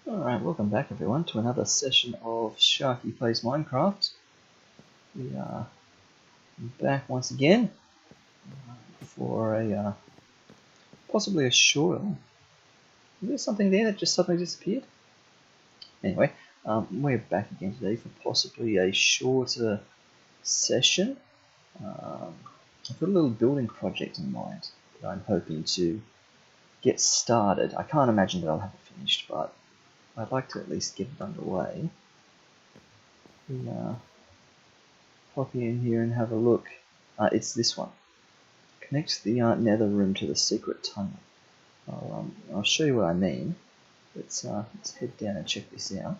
Alright, welcome back everyone to another session of Sharky Plays Minecraft. We are back once again for a possibly a short. Is there something there that just suddenly disappeared? Anyway, we're back again today for possibly a shorter session. I've got a little building project in mind that I'm hoping to get started. I can't imagine that I'll have it finished, but I'd like to at least get it underway. Pop in here and have a look. It's this one. Connects the nether room to the secret tunnel. I'll show you what I mean. Let's head down and check this out.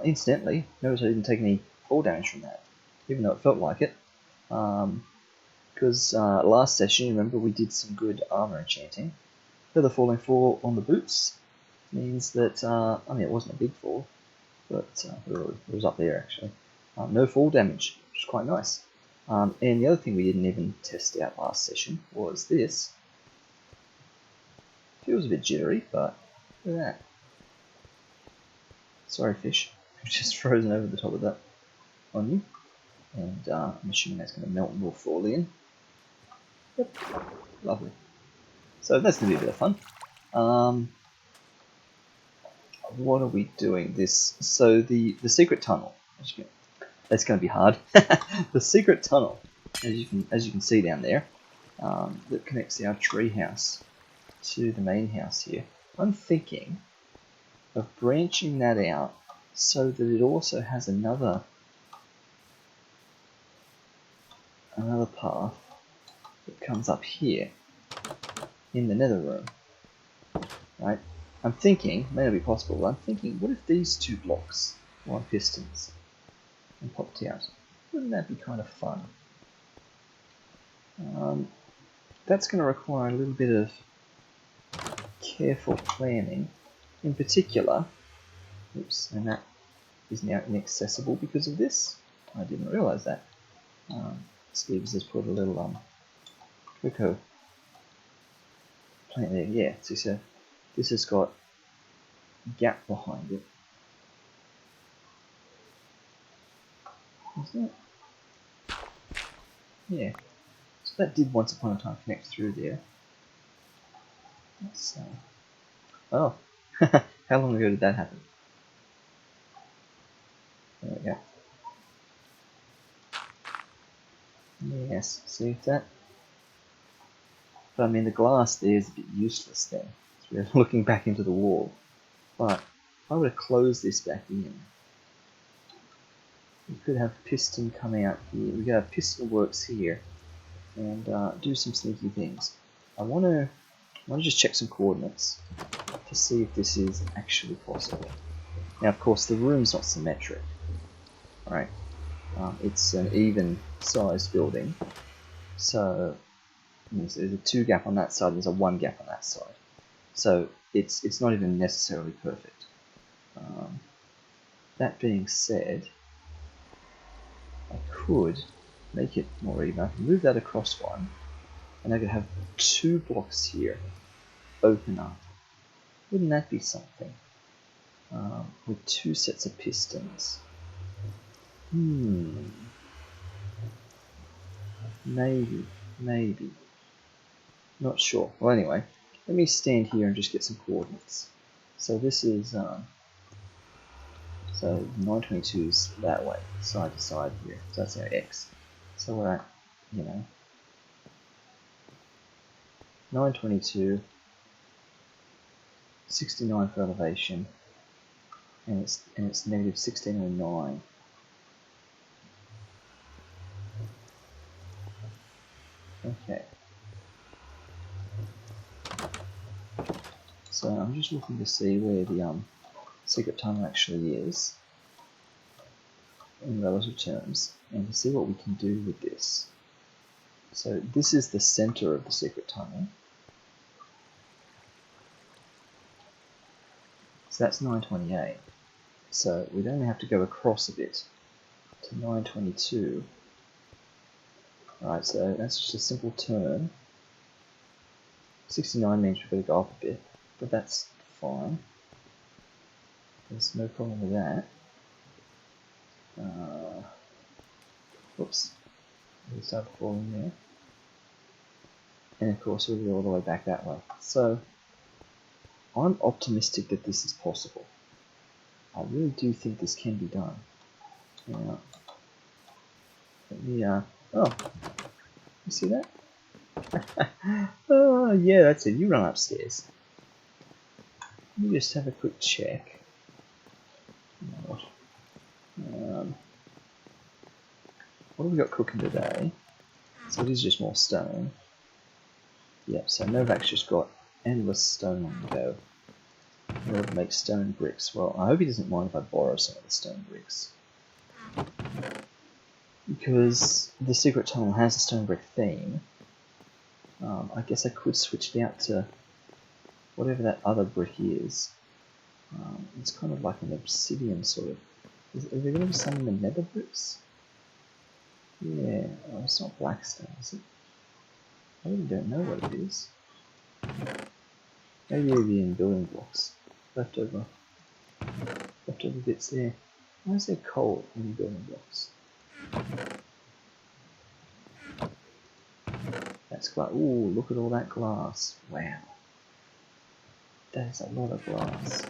Incidentally, notice I didn't take any fall damage from that, even though it felt like it. Because last session, remember, we did some good armor enchanting. Feather falling 4 on the boots means that, I mean, it wasn't a big fall, but it was up there actually. No fall damage, which is quite nice. And the other thing we didn't even test out last session was this. Feels a bit jittery, but look at that. Sorry, fish. I've just frozen over the top of that on you. And I'm assuming that's going to melt and will fall in. Yep, lovely. So that's going to be a bit of fun. What are we doing? So the secret tunnel. That's going to be hard. The secret tunnel, as you can see down there, that connects our tree house to the main house here. I'm thinking of branching that out so that it also has another path that comes up here in the nether room. Right? I'm thinking, may not be possible, but I'm thinking, what if these two blocks were on pistons and popped out? Wouldn't that be kind of fun? That's going to require a little bit of careful planning. In particular, oops, and that is now inaccessible because of this. I didn't realize that. Steve's has put a little cocoa plant there. Yeah, so this has got a gap behind it. Is that? Yeah. So that did once upon a time connect through there. Let's oh, how long ago did that happen? There we go. Yes, see that? But I mean, the glass there is a bit useless then. So we're looking back into the wall. But if I were to close this back in, we could have piston come out here. We could have piston works here, and do some sneaky things. I want to just check some coordinates to see if this is actually possible. Now, of course, the room's not symmetric, right? It's an even-sized building, so there's a 2 gap on that side, there's a 1 gap on that side. So it's not even necessarily perfect. That being said, I could make it more even. I can move that across one, and I could have 2 blocks here open up. Wouldn't that be something? With 2 sets of pistons. Maybe. Not sure. Well, anyway, let me stand here and just get some coordinates. So this is, so 922 is that way, side to side here. So that's our x. So we're at, 922, 69 for elevation, and it's negative 1609. Okay. So I'm just looking to see where the secret tunnel actually is in relative terms, and to see what we can do with this. So this is the center of the secret tunnel. So that's 928. So we'd only have to go across a bit to 922. Alright, so that's just a simple turn. 69 means we've got to go up a bit, but that's fine. There's no problem with that. Oops. We started falling there. And of course we'll go all the way back that way. So, I'm optimistic that this is possible. I really do think this can be done. Now, let me, oh, you see that? Oh, yeah, that's it. You run upstairs. Let me just have a quick check. What have we got cooking today? So it is just more stone. Yep, so Novak's just got endless stone on the go. In order to make stone bricks. Well, I hope he doesn't mind if I borrow some of the stone bricks. Because the secret tunnel has a stone brick theme. I guess I could switch it out to whatever that other brick is. It's kind of like an obsidian sort of. Is there going to be some in the nether bricks? Yeah, oh, it's not blackstone, is it? I really don't know what it is. Maybe it'll be in building blocks. Leftover bits there. Why is there coal in building blocks? That's glass. Ooh, look at all that glass. Wow. That is a lot of glass.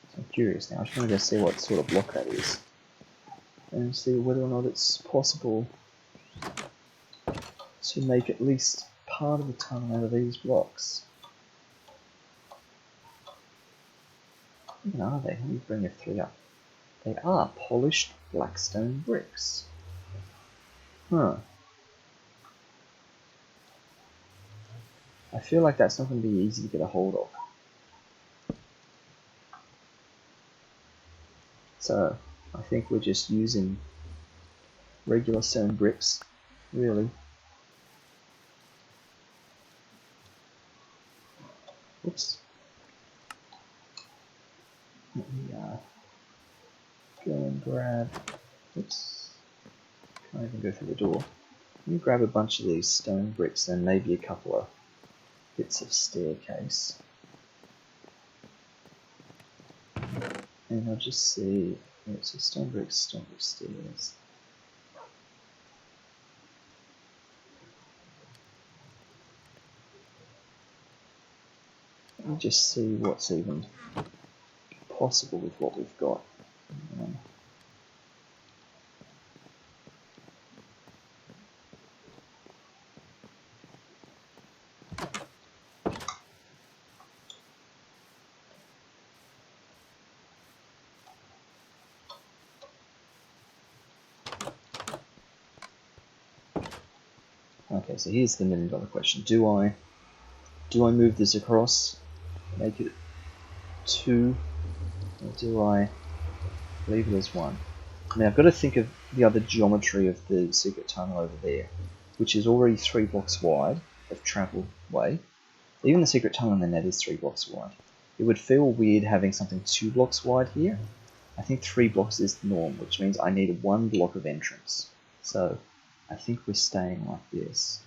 So I'm curious now. I just want to go see what sort of block that is. And see whether or not it's possible to make at least part of the tunnel out of these blocks. What are they? Let me bring a 3 up. They are polished blackstone bricks. Huh. I feel like that's not going to be easy to get a hold of. So, I think we're just using regular stone bricks, really. Oops. Let me go and grab. Oops. Can't even go through the door. Let me grab a bunch of these stone bricks and maybe a couple of bits of staircase. And I'll just see. So stone bricks, stairs. Let me just see what's even possible with what we've got. Okay, so here's the $1,000,000 question. Do I move this across, make it 2, or do I leave it as 1? I mean, I've got to think of the other geometry of the secret tunnel over there, which is already 3 blocks wide of travel way. Even the secret tunnel in the net is 3 blocks wide. It would feel weird having something 2 blocks wide here. I think 3 blocks is the norm, which means I need 1 block of entrance. So I think we're staying like this.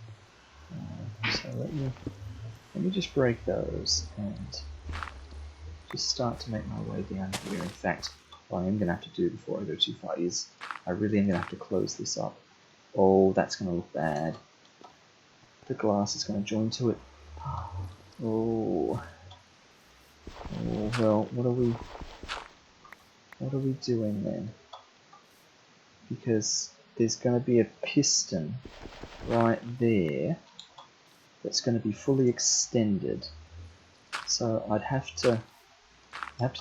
So let me just break those and just start to make my way down here. In fact, what I am going to have to do before I go too far is I really am going to have to close this up. Oh, that's going to look bad. The glass is going to join to it. Oh, well, what are we doing then? Because there's going to be a piston right there that's going to be fully extended. So I'd have to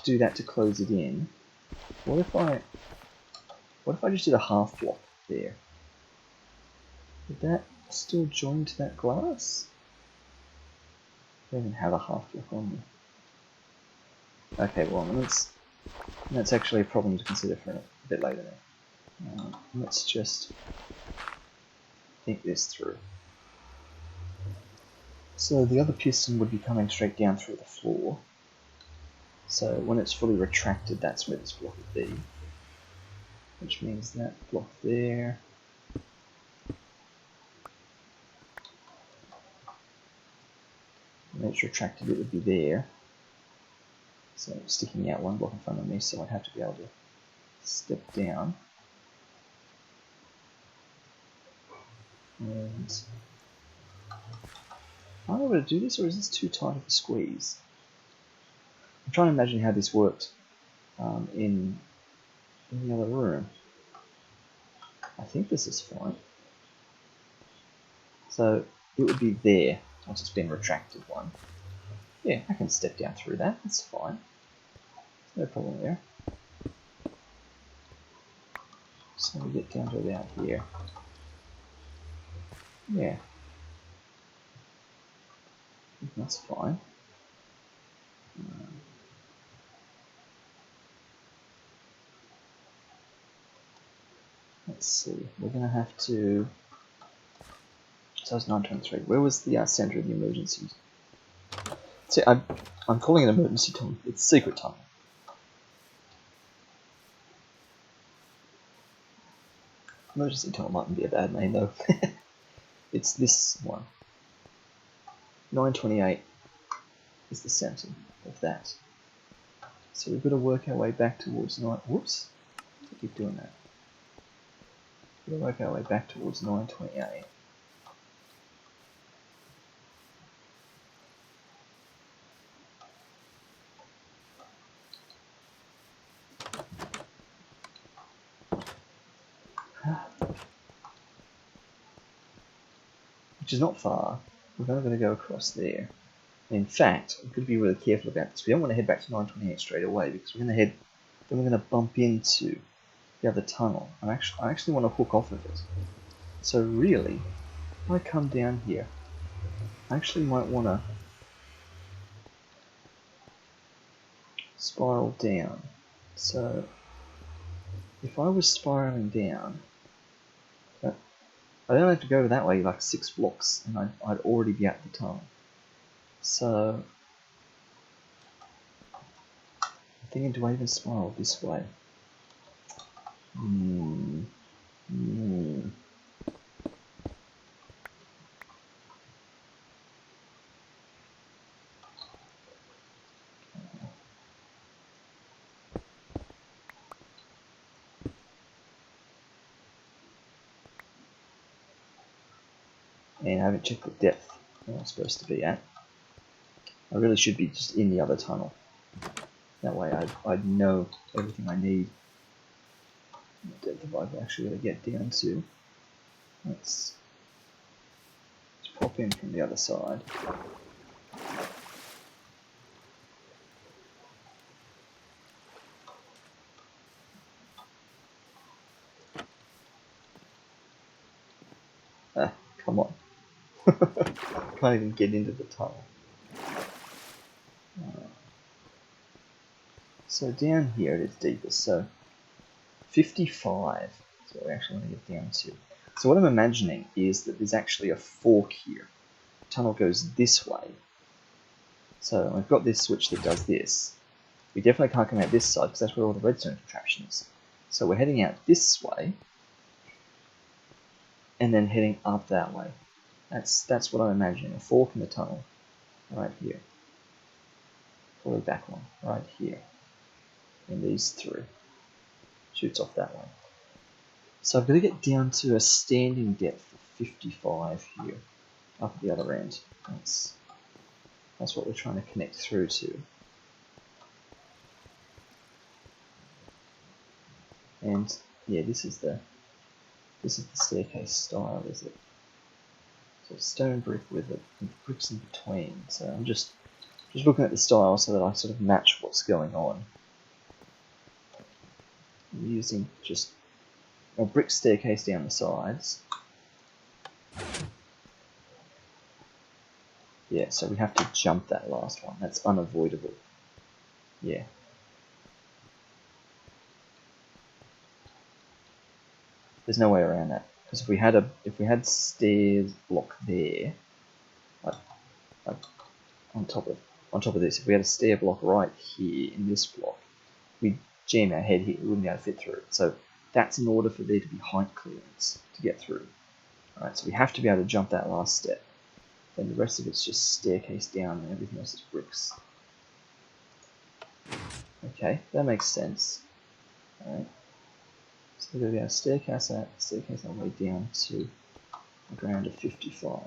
do that to close it in. What if I just did a half block there? Would that still join to that glass? I don't even have a half block on me. Okay, well that's actually a problem to consider for a bit later then. Let's just think this through. So the other piston would be coming straight down through the floor. So when it's fully retracted, that's where this block would be. Which means that block there it's retracted, it would be there. So sticking out one block in front of me, so I'd have to be able to step down. And am I able to do this, or is this too tight of a squeeze? I'm trying to imagine how this worked in the other room. I think this is fine. So it would be there once it's been retracted one. Yeah, I can step down through that, that's fine. No problem there. So we get down to about here. Yeah. That's fine. Let's see, we're going to have to... So it's 923. Where was the center of the emergency? See, I'm calling it emergency tunnel. It's secret tunnel. Emergency tunnel mightn't be a bad name though. It's this one. 928 is the center of that. So we've got to work our way back towards 9. Whoops! I keep doing that. We've got to work our way back towards 928. Which is not far. We're only going to go across there. In fact, we've got to be really careful about this. We don't want to head back to 928 straight away because we're going to head. Then we're going to bump into the other tunnel. I actually want to hook off of it. So really, if I come down here, I actually might want to spiral down. So if I was spiraling down, I don't have to go that way like 6 blocks, and I'd already be at the tunnel. So I'm thinking, do I even spiral this way? And I haven't checked the depth where I'm supposed to be at. I really should be just in the other tunnel. That way I'd know everything I need. The depth of I've actually got to get down to. Let's pop in from the other side. Ah, come on. Can't even get into the tunnel. So down here it is deepest, so 55 is what we actually want to get down to. So what I'm imagining is that there's actually a fork here. The tunnel goes this way. So I've got this switch that does this. We definitely can't come out this side because that's where all the redstone contraption is. So we're heading out this way and then heading up that way. That's what I'm imagining, a fork in the tunnel right here. Probably back one right here. And these 3 shoots off that way. So I've got to get down to a standing depth of 55 here, up at the other end. That's what we're trying to connect through to. And yeah, this is the staircase style, is it? So stone brick with bricks in between. So I'm just looking at the style so that I sort of match what's going on. I'm using just a brick staircase down the sides. Yeah, so we have to jump that last one. That's unavoidable. Yeah. There's no way around that. Because if we had stairs block there, like on top of this, if we had a stair block right here in this block, we'd jam our head here. We wouldn't be able to fit through it. So that's in order for there to be height clearance to get through. Alright, so we have to be able to jump that last step. then the rest of it's just staircase down and everything else is bricks. Okay, that makes sense. Alright. So we're going to be able to staircase our way down to a ground of 55.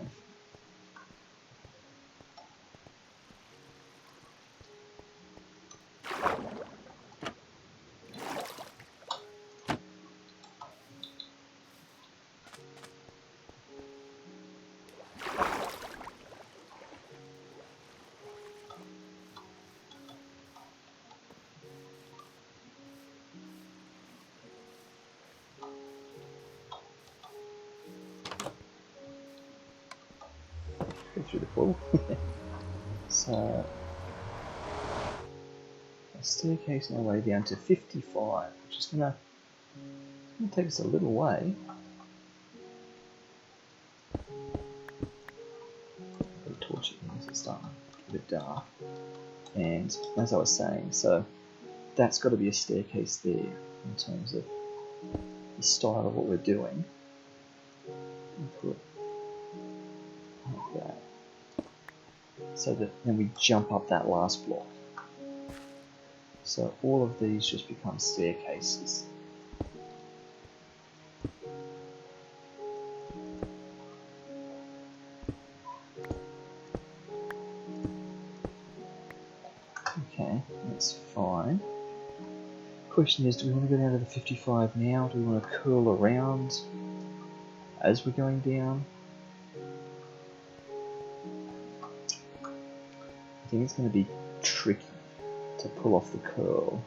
Go through the pool. So, staircase our way down to 55, which is going to take us a little way. Torch it because it's starting to get a bit dark. And as I was saying, so that's got to be a staircase there in terms of the style of what we're doing. Put like that. So that then we jump up that last block. So all of these just become staircases. Okay, that's fine. Question is, do we want to go down to the 55 now? Do we want to curl around as we're going down? I think it's going to be tricky to pull off the curl.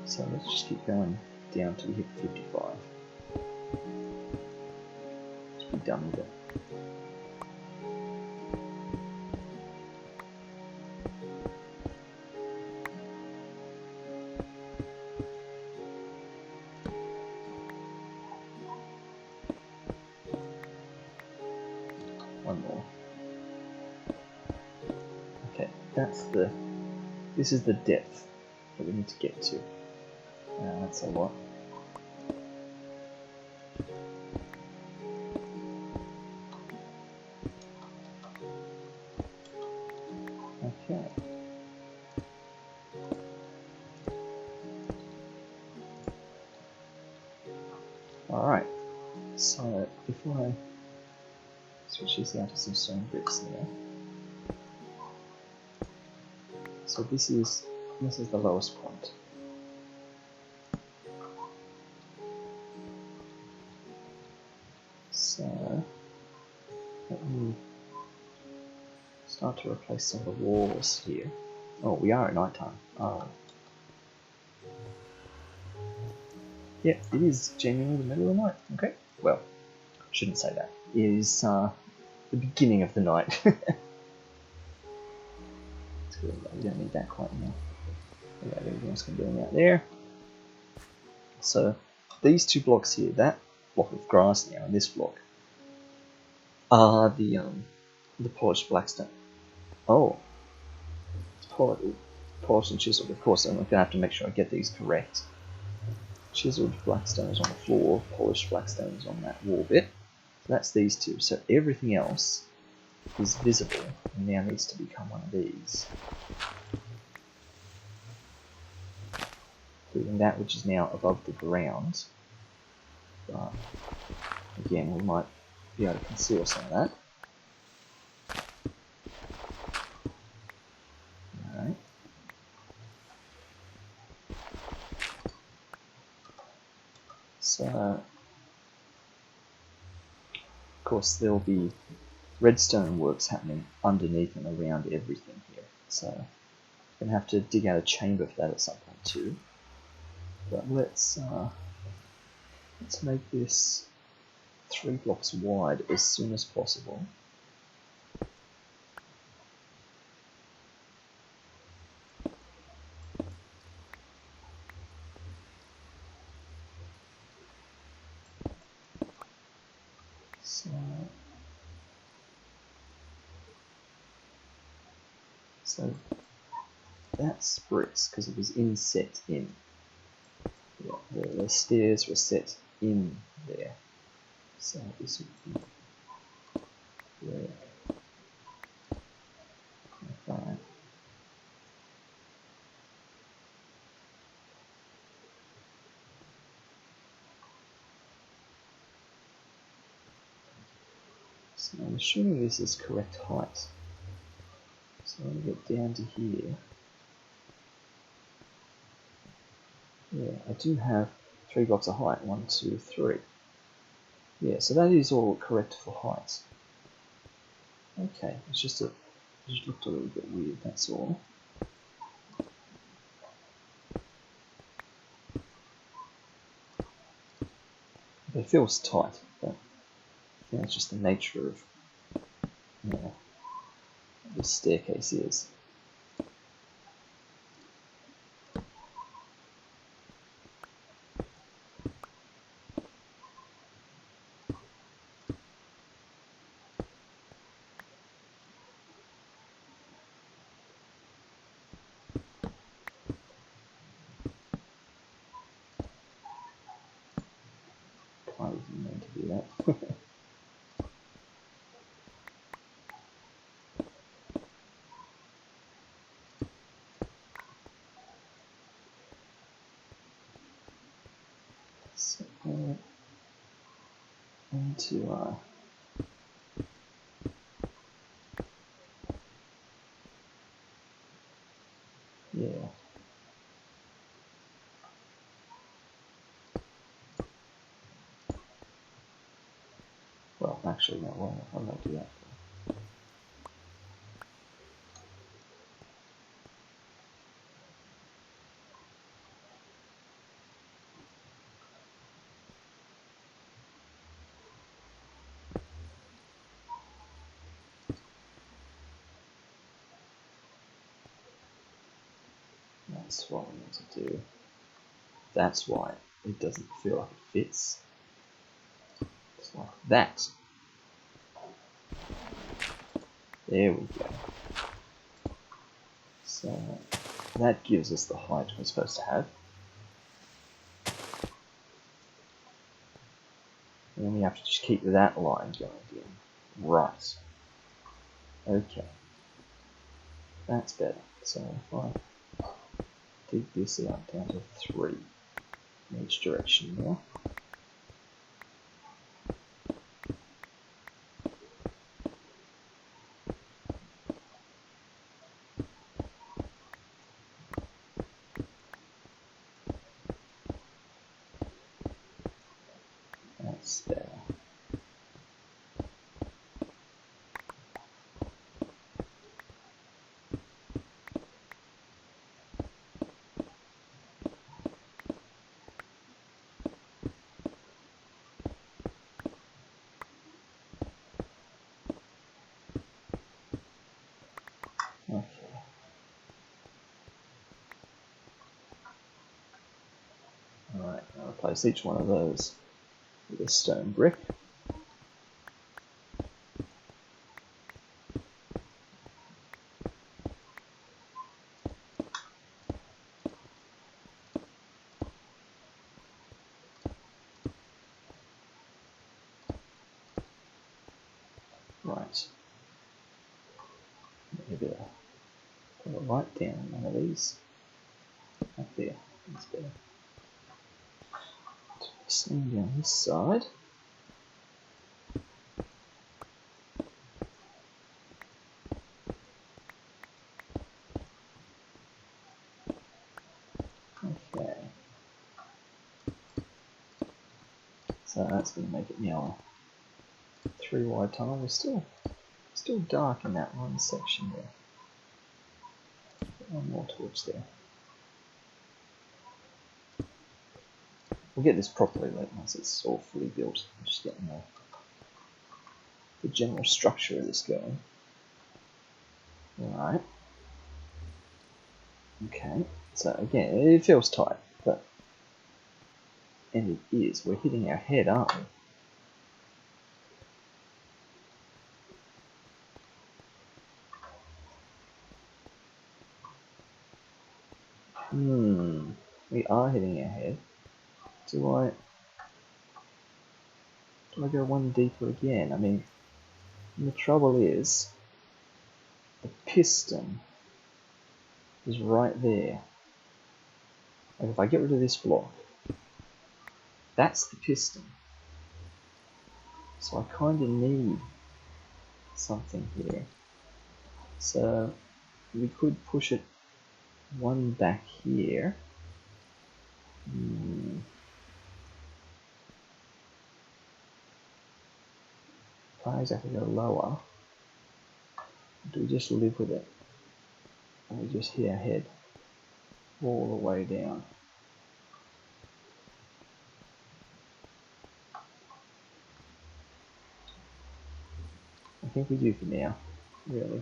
So let's just keep going down till we hit 55. Just be done with it. One more. Okay, this is the depth that we need to get to. That's a lot. Okay. Alright, so if I switch this out to some stone bricks there. So this is the lowest point. So let me start to replace some of the walls here. Oh, we are at night time. Oh. Yeah, it is genuinely the middle of the night. Okay. Well, shouldn't say that. It is the beginning of the night. It's good. We don't need that quite now. We got everything else can do out there. So these two blocks here, that block of grass now and this block, are the polished blackstone. Oh, it's polished and chiseled. Of course, I'm going to have to make sure I get these correct. Chiseled blackstones on the floor, polished blackstones on that wall bit. So that's these two. So everything else is visible and now needs to become one of these. Including that which is now above the ground. But again, we might be able to conceal some of that. Alright. So, of course, there'll be redstone works happening underneath and around everything here. So, I'm going to have to dig out a chamber for that at some point too. But let's make this 3 blocks wide as soon as possible. So that's bricks because it was inset in. Yeah, the stairs were set in there. So this would be where. Fine. So I'm assuming this is correct height. So I'm going to get down to here. Yeah, I do have 3 blocks of height. 1, 2, 3. Yeah, so that is all correct for height. Okay, it just looked a little bit weird, that's all. It feels tight, but I think that's just the nature of, you know, this staircase is. I didn't mean to do that. So, into yeah. Well, actually, no. Well, I might do that. That's what we need to do. That's why it doesn't feel like it fits. It's like that. There we go. So that gives us the height we're supposed to have. And then we have to just keep that line going again. Right. Okay. That's better. So if I dig this out down to 3 in each direction now. That's better. Okay. Alright, I'll replace each one of those with a stone brick. Right. Maybe put a light down on one of these. Up there. That's better. Same down this side. Okay. So that's going to make it now a 3 wide tunnel. We're still dark in that one section there. Put one more torch there. We'll get this properly later once it's all fully built. I'm just getting the general structure of this going. Alright. Okay. So again, it feels tight, but and it is. We're hitting our head, aren't we? We are hitting our head. Do I go one deeper again? I mean, the trouble is, the piston is right there. Like if I get rid of this block, that's the piston. So I kind of need something here. So we could push it one back here. Can't exactly go lower. Do we just live with it? And we just hit our head all the way down. I think we do for now, really.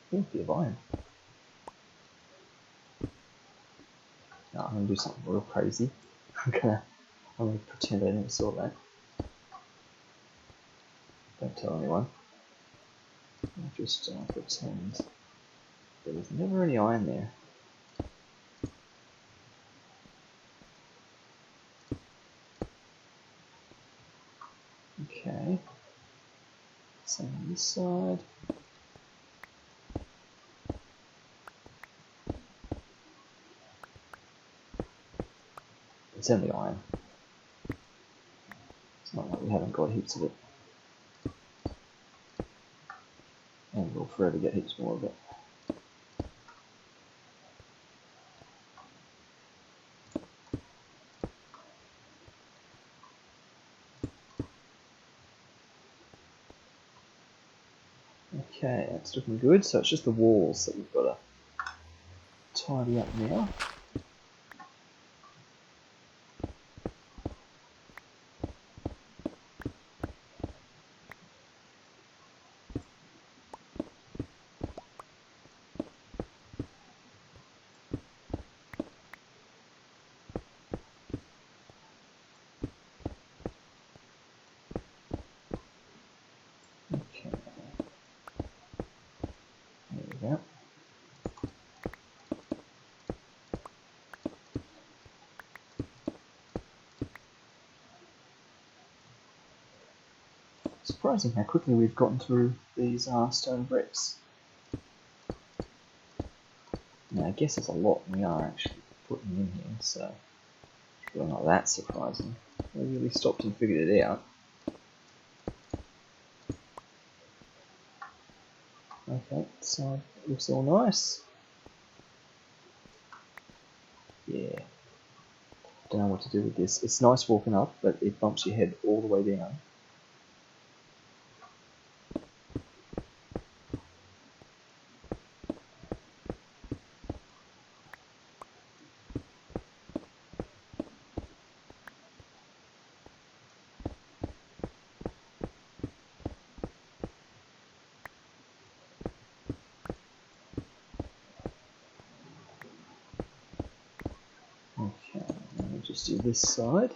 Plenty of iron. No, I'm gonna do something real crazy. I'm gonna pretend I never saw that. Don't tell anyone. I'll just pretend there was never any iron there. Okay. Same on this side. It's only iron. It's not like we haven't got heaps of it. And we'll forever get heaps more of it. Okay, that's looking good. So it's just the walls that we've got to tidy up now. Okay. There we go. Surprising how quickly we've gotten through these stone bricks. Now I guess there's a lot we are actually putting in here, so it's really not that surprising. We really stopped and figured it out. Okay, so it looks all nice. Yeah. Don't know what to do with this. It's nice walking up, but it bumps your head all the way down. Okay, let me just do this side.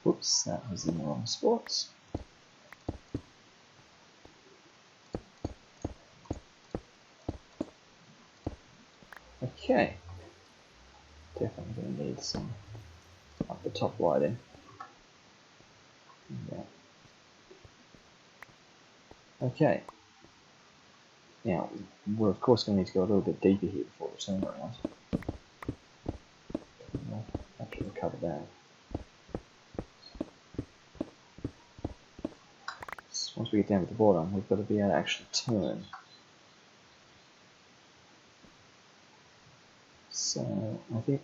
Whoops, that was in the wrong spots. Okay, definitely going to need some up the top lighting. Yeah. Okay. Now, we're of course going to need to go a little bit deeper here before we turn around. We'll have to recover that. So once we get down to the bottom, we've got to be able to actually turn. So, I think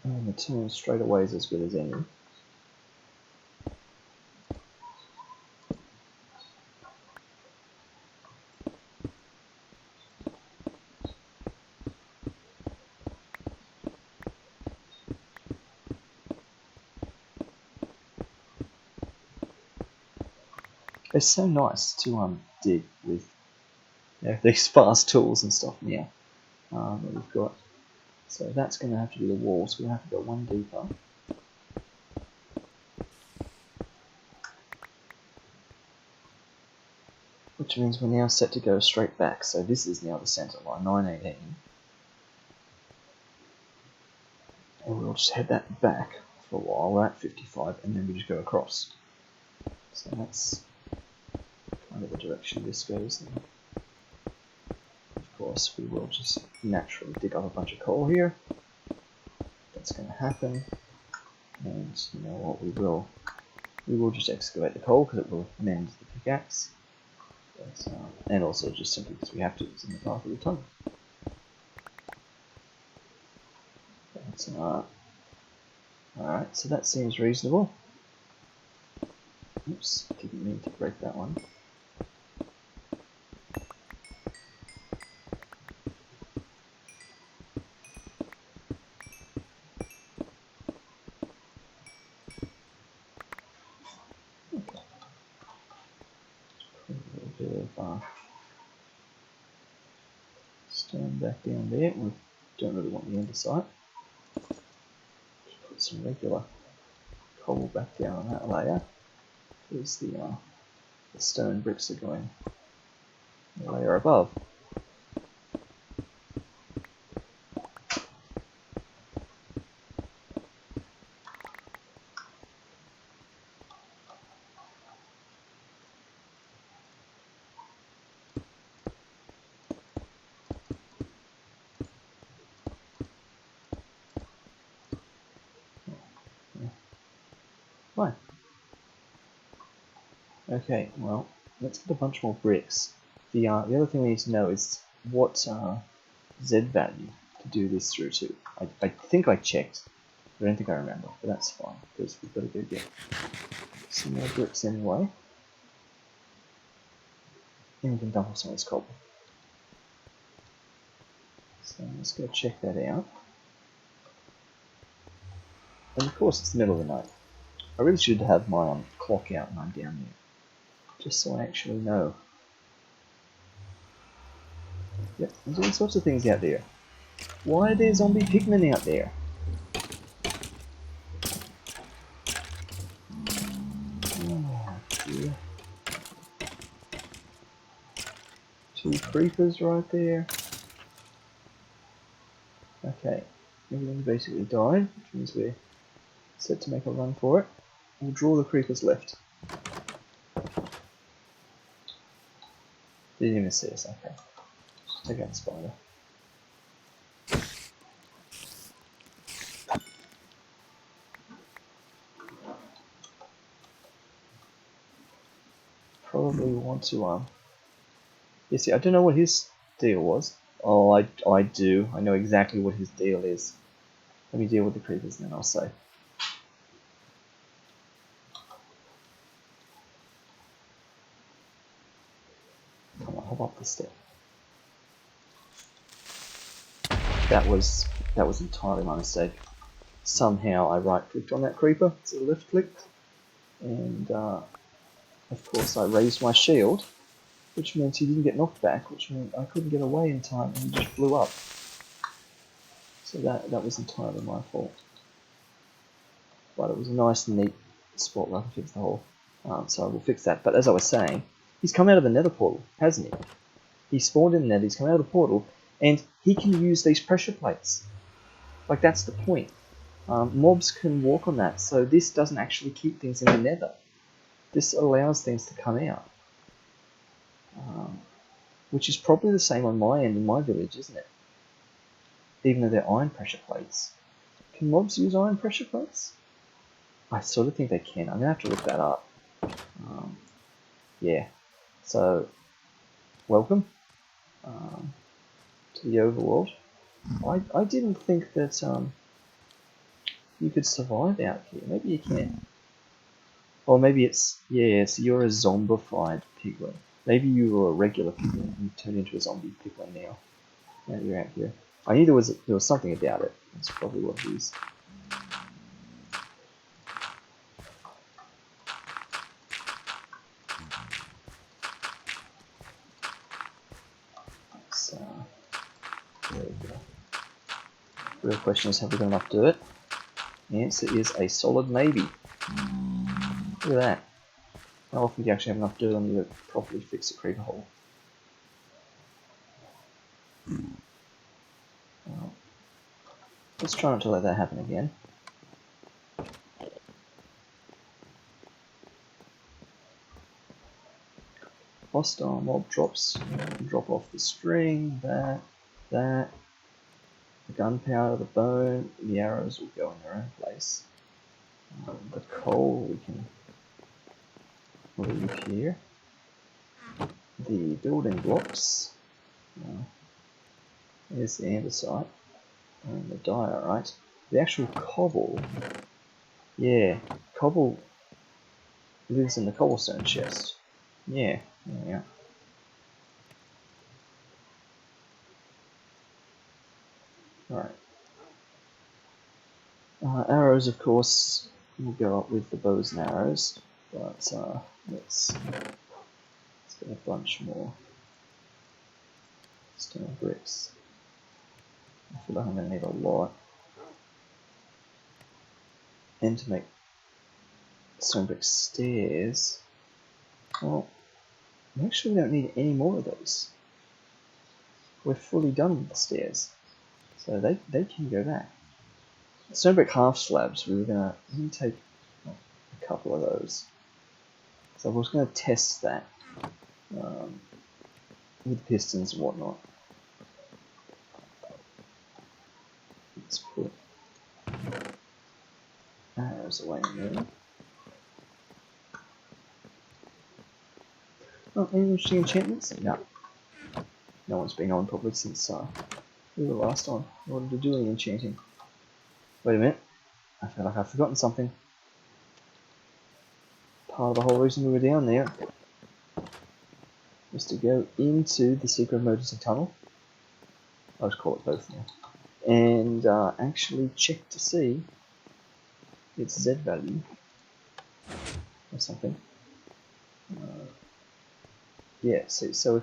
the turn straight away is as good as any. They're so nice to dig with, you know, these fast tools and stuff now that we've got. So that's going to have to be the wall, so we'll have to go one deeper. Which means we're now set to go straight back. So this is now the centre line, 918. And we'll just head that back for a while. We're at 55, and then we just go across. So that's kind of the direction this goes now. Of course, we will just naturally dig up a bunch of coal here. That's going to happen. And you know what, we will just excavate the coal because it will mend the pickaxe. But, and also just simply because we have to, it's in the path of the tunnel. Alright, so that seems reasonable. Oops, didn't mean to break that one. Stone back down there. We don't really want the underside. Just put some regular cobble back down on that layer, because the stone bricks are going the layer above. Fine. Okay, well, let's get a bunch more bricks. The other thing we need to know is what Z value to do this through to. I think I checked, but I don't think I remember, but that's fine, because we've got to go get some more bricks anyway. And we can dump off some of this cobble. So let's go check that out. And of course it's the middle of the night. I really should have my clock out when I'm down there, just so I actually know. Yep, there's all sorts of things out there. Why are there zombie pigmen out there? Oh dear. 2 creepers right there. Okay, everything's basically died, which means we're set to make a run for it. We'll draw the creepers left. Didn't even see us, okay. Just take out the spider. Probably want to, you see, I don't know what his deal was. Oh, I do. I know exactly what his deal is. Let me deal with the creepers and then I'll say. Come on, hop up the step. That was entirely my mistake. Somehow I right-clicked on that creeper, so left-clicked, and of course I raised my shield, which meant he didn't get knocked back, which meant I couldn't get away in time, and he just blew up. So that was entirely my fault. But it was a nice, neat spot where I can fix the hole. So I will fix that. But as I was saying, he's come out of the nether portal, hasn't he? He spawned in the nether, he's come out of the portal, and he can use these pressure plates. Like, that's the point. Mobs can walk on that, so this doesn't actually keep things in the nether. This allows things to come out. Which is probably the same on my end in my village, isn't it? Even though they're iron pressure plates. Can mobs use iron pressure plates? I sort of think they can. I'm going to have to look that up. Yeah. So, welcome to the overworld. I didn't think that you could survive out here. Maybe you can. Or maybe it's, yeah, so you're a zombified piglin. Maybe you were a regular piglin and you turned into a zombie piglin now. Now you're out here. I knew there was something about it. That's probably what it is. There we go. The real question is, have we got enough dirt? The answer is a solid maybe. Look at that. How often do you actually have enough dirt on you to properly fix a creeper hole? Well, let's try not to let that happen again. Hostile mob drops. Drop off the string, that. The gunpowder, the bone, the arrows will go in their own place. The coal we can leave here. The building blocks. There's the andesite and the diorite. The actual cobble. Yeah, cobble lives in the cobblestone chest. Yeah, there we are. Alright. Arrows, of course, will go up with the bows and arrows, but let's get a bunch more stone bricks. I feel like I'm going to need a lot. And to make stone brick stairs, well, we actually don't need any more of those. We're fully done with the stairs, so they can go back. Stone brick half slabs, we were going to take a couple of those. So I was going to test that with pistons and whatnot. Let's put arrows away in there. Oh, any interesting enchantments? No. No one's been on probably since we were last on. I wanted to do any enchanting. Wait a minute. I feel like I've forgotten something. Part of the whole reason we were down there was to go into the secret emergency tunnel. I'll just call it both now. And actually check to see its Z value or something. Yeah, see, so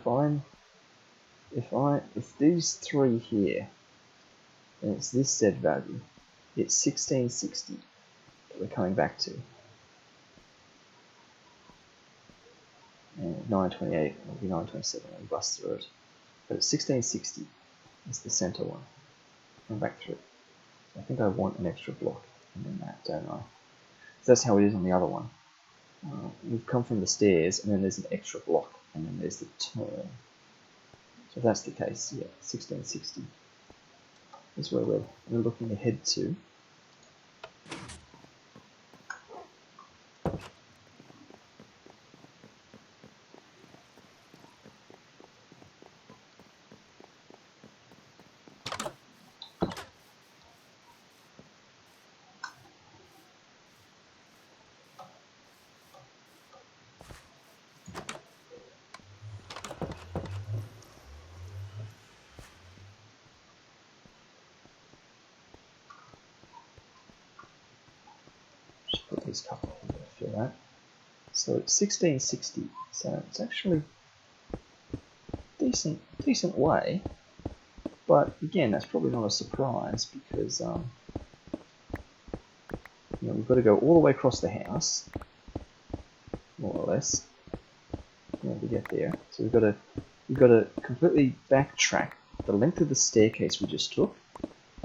if these three here, and it's this Z value, it's 1660 that we're coming back to. And 928 will be 927 when we bust through it. But it's 1660 is the center one. Come back through. So I think I want an extra block and then that, don't I? So that's how it is on the other one. We've come from the stairs and then there's an extra block and then there's the turn. So if that's the case, yeah, 1660 is where we're looking ahead to. Put these couple here for that. So it's 1660. So it's actually decent way. But again, that's probably not a surprise because we've got to go all the way across the house, more or less, to get there. So we've got to completely backtrack the length of the staircase we just took,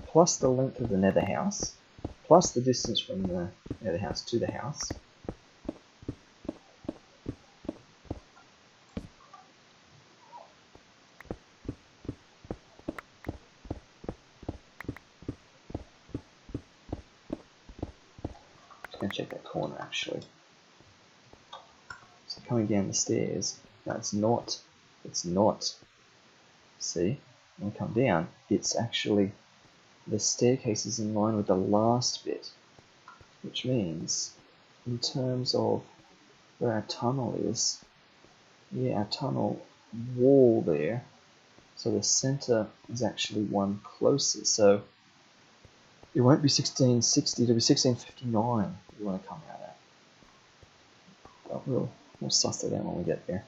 plus the length of the nether house, plus the distance from the nether house to the house. Just going to check that corner actually. So coming down the stairs, no, it's not. See, when we come down, it's actually the staircase is in line with the last bit, which means in terms of where our tunnel is, yeah, our tunnel wall there, so the center is actually one closer, so it won't be 1660, it'll be 1659 we want to come out at. But we'll suss it out when we get there.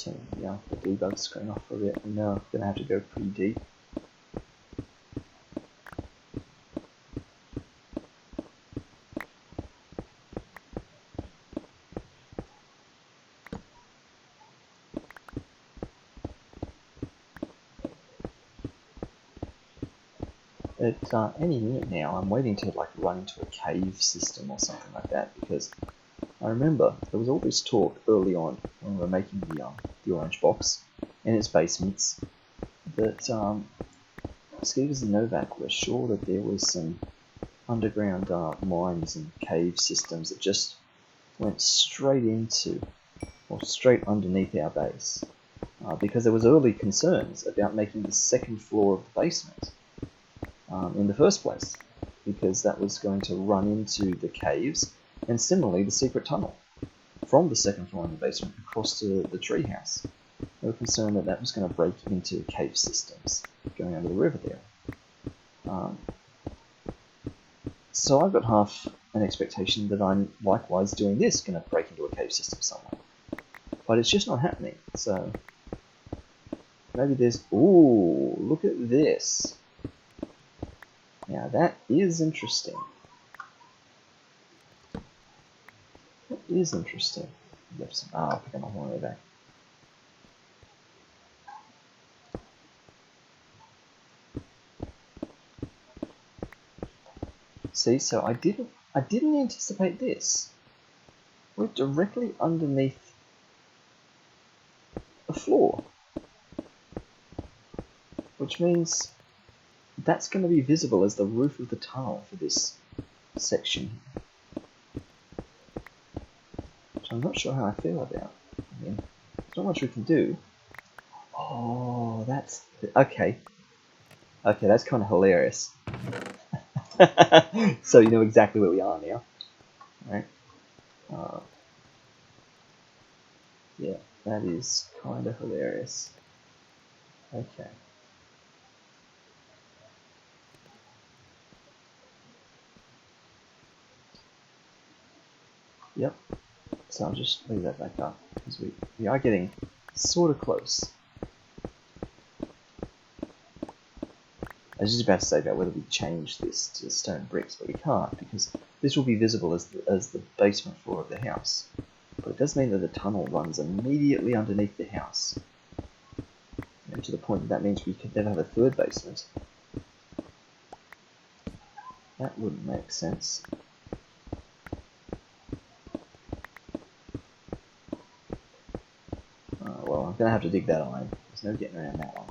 turn the debug screen off for a bit. We know I'm going to have to go pretty deep. At any minute now, I'm waiting to like run into a cave system or something like that, because I remember there was all this talk early on when we were making the orange box and its basements that Skeevers and Novak were sure that there was some underground mines and cave systems that just went straight into or straight underneath our base, because there was early concerns about making the second floor of the basement in the first place, because that was going to run into the caves, and similarly the secret tunnel from the second floor in the basement across to the treehouse. They were concerned that that was going to break into cave systems going under the river there. So I've got half an expectation that I'm likewise doing this, going to break into a cave system somewhere. But it's just not happening, so maybe there's... Ooh, look at this. Now that is interesting. That is interesting. I'll pick up my horn way back. See, so I didn't anticipate this. We're directly underneath the floor, which means that's going to be visible as the roof of the tunnel for this section, which I'm not sure how I feel about. I mean, there's not much we can do. Oh, that's okay. Okay, that's kind of hilarious. So you know exactly where we are now, right? Yeah, that is kind of hilarious. Okay. Yep. So I'll just leave that back up, because we are getting sort of close. I was just about to say about whether we change this to stone bricks, but we can't, because this will be visible as the basement floor of the house. But it does mean that the tunnel runs immediately underneath the house. And to the point that means we could never have a third basement. That wouldn't make sense. Well, I'm going to have to dig that iron. There's no getting around that one.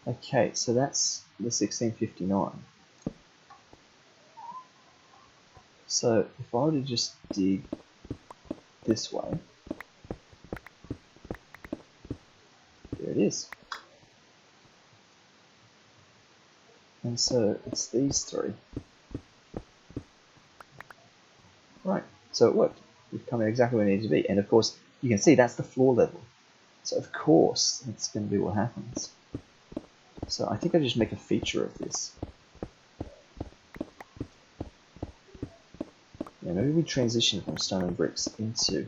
Okay, so that's the 1659. So if I were to just dig this way, there it is. And so it's these three. Right, so it worked. We've come in exactly where we need to be. And of course, you can see that's the floor level. So of course, that's going to be what happens. So I think I just make a feature of this. Yeah, maybe we transition from stone and bricks into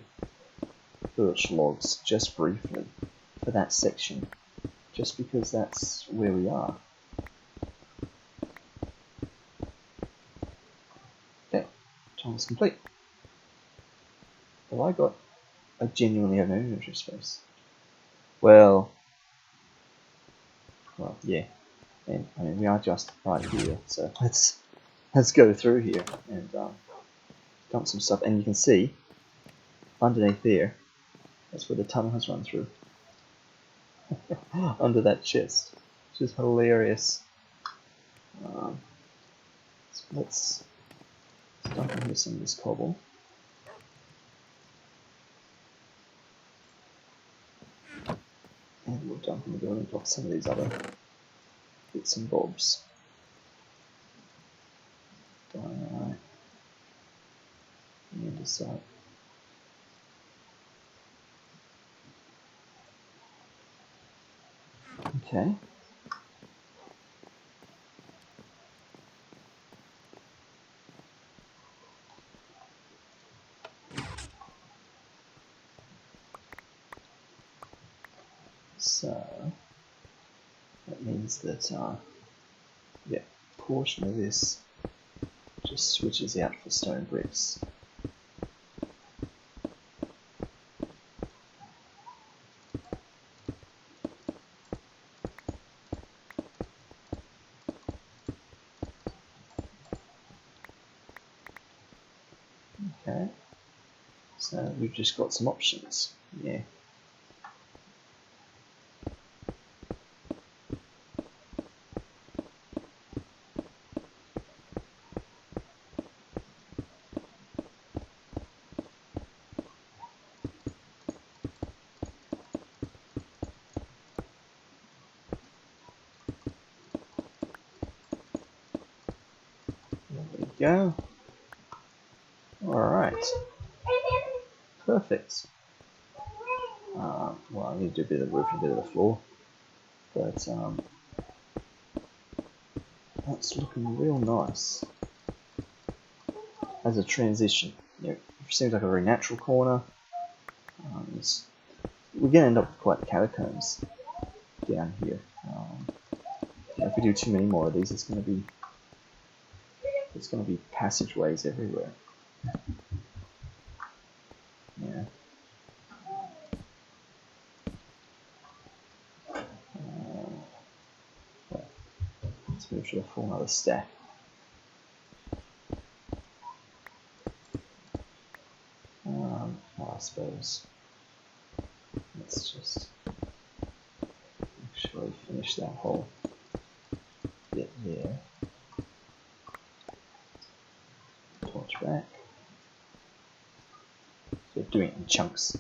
birch logs just briefly for that section, just because that's where we are. Okay, tunnel's complete. Well, I genuinely have no inventory space. Well, yeah. And I mean, we are just right here, so let's go through here and dump some stuff. And you can see underneath there, that's where the tunnel has run through. Under that chest, which is hilarious. So let's dump in here some of this cobble. And we'll dump in the building block some of these other bits and bobs. Dynamite. Andesite. Okay. So that means that yeah, a portion of this just switches out for stone bricks. Okay, so we've just got some options. Yeah. There we go. Alright. Perfect. Well, I need to do a bit of the roof and a bit of the floor. But that's looking real nice. As a transition. You know, it seems like a very natural corner. We're going to end up with quite the catacombs down here. If we do too many more of these, there's going to be passageways everywhere. Yeah. Let's move to a full other stack. I suppose let's just make sure we finish that whole bit there. Torch back. So doing it in chunks.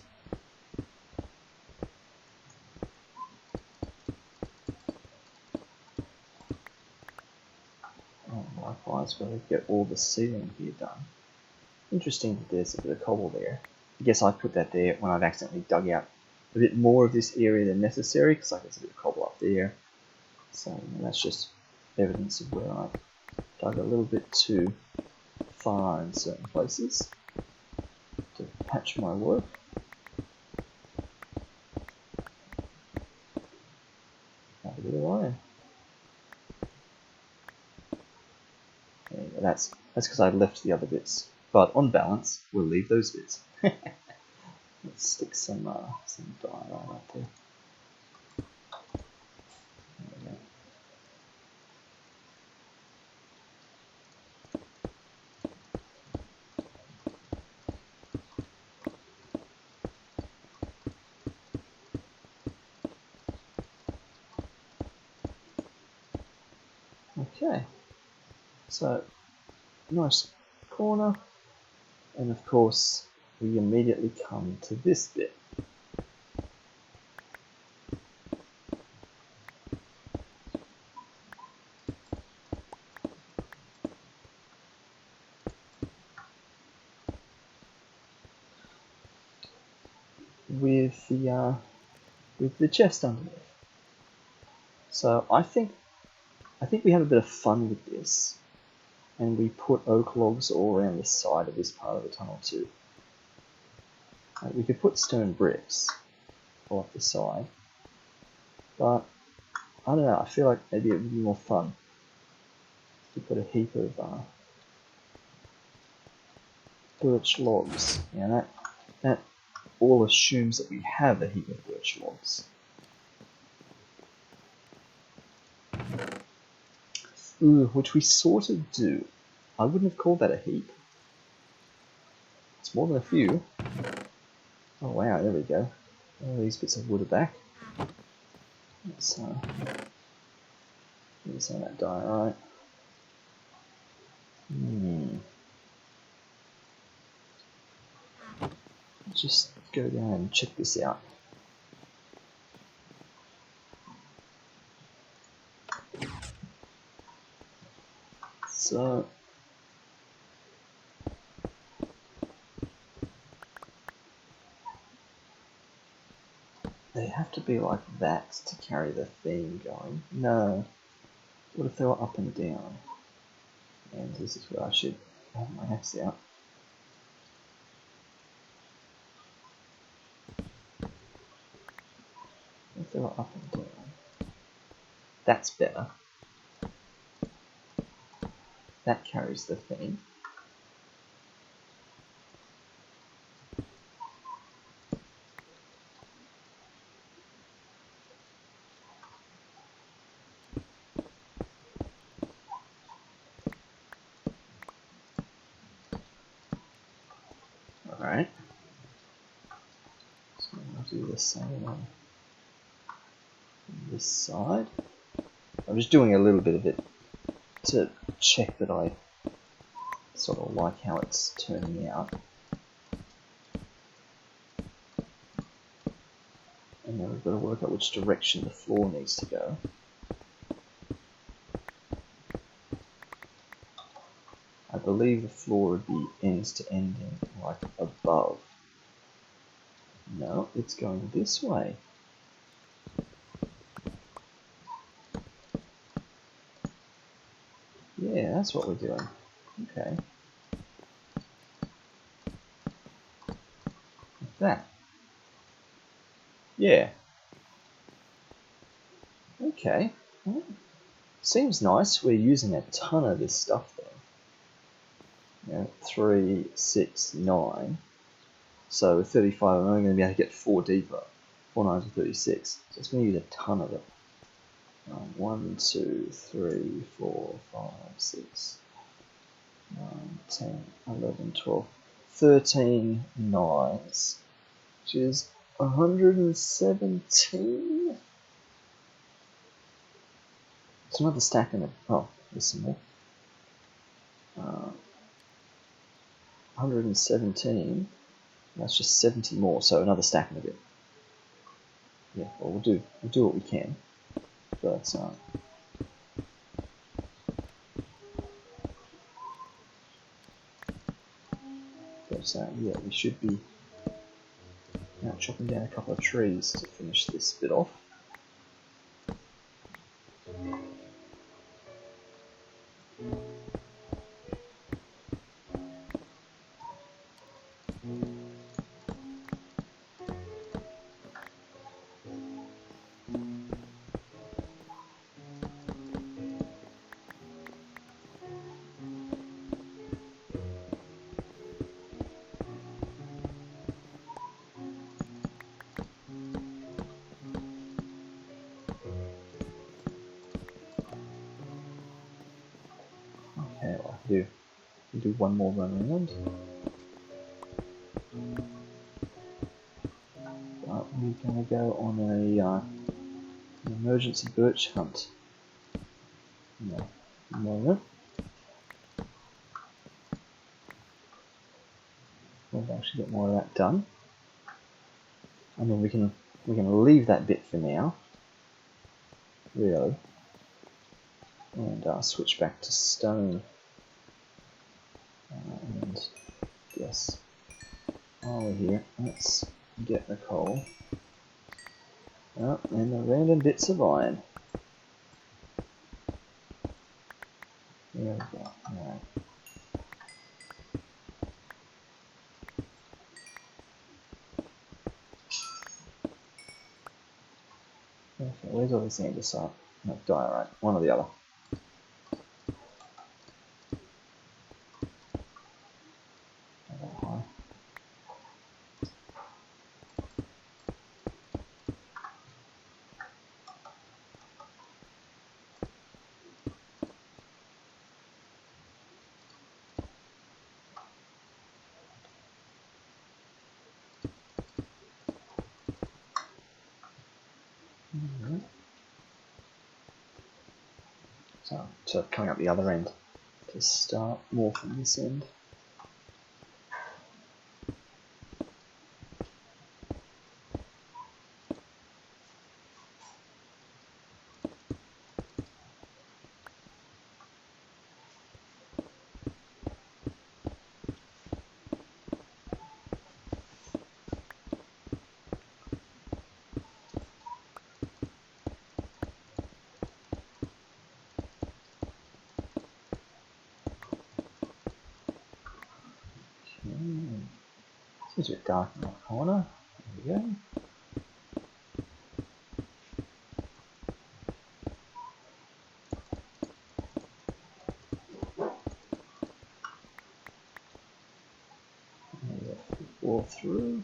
And likewise, we'll get all the ceiling here done. Interesting that there's a bit of cobble there. I guess I put that there when I've accidentally dug out a bit more of this area than necessary, because like there's a bit of cobble up there. So that's just evidence of where I dug a little bit too far in certain places to patch my work. Have a bit of iron. There you go. That's because I left the other bits. But on balance, we'll leave those bits. Let's stick some diorite up there. There we go. Okay. So, nice corner. And of course, we immediately come to this bit. With the chest underneath. So I think we have a bit of fun with this, and we put oak logs all around the side of this part of the tunnel too. We could put stone bricks off the side, but I don't know. I feel like maybe it would be more fun to put a heap of birch logs. Yeah, that all assumes that we have a heap of birch logs. Ooh, which we sort of do. I wouldn't have called that a heap. It's more than a few. Oh wow, there we go. All these bits of wood are back. Let's use some of that diorite. Just go down and check this out. So they have to be like that to carry the theme going. No. What if they were up and down? And this is where I should have my axe out. If they were up and down. That's better. That carries the theme. Alright. So I'll do the same on this side. I'm just doing a little bit of it to check that I sort of like how it's turning out. And then we've got to work out which direction the floor needs to go. I believe the floor would be ends to ending, like above. No, it's going this way. Yeah, that's what we're doing. Okay. Like that. Yeah. Okay. Well, seems nice. We're using a ton of this stuff though. You know, 3, 6, 9. So with 35, I'm only going to be able to get 4 deeper. 4 9s are 36. So it's going to use a ton of it. 1, 2, 3, 4, 5, 6, 9, 10, 11, 12, 13 nines, which is 117. There's another stack in it. Oh, there's some more. 117. That's just 70 more, so another stack in a bit. Yeah, well, we'll do what we can. But yeah, we should be now chopping down a couple of trees to finish this bit off. Okay, well, we'll do one more run around. But we're going to go on an emergency birch hunt. No, a moment. We'll actually get more of that done. And then we're going to leave that bit for now, really, and switch back to stone. And yes, while we're here, let's get the coal. Oh, and the random bits of iron. There we go. Alright. Okay, where's all this andesite? No, diorite. One or the other. High. So coming up the other end to start more from this end. Seems a bit dark in that corner. There we go. All through.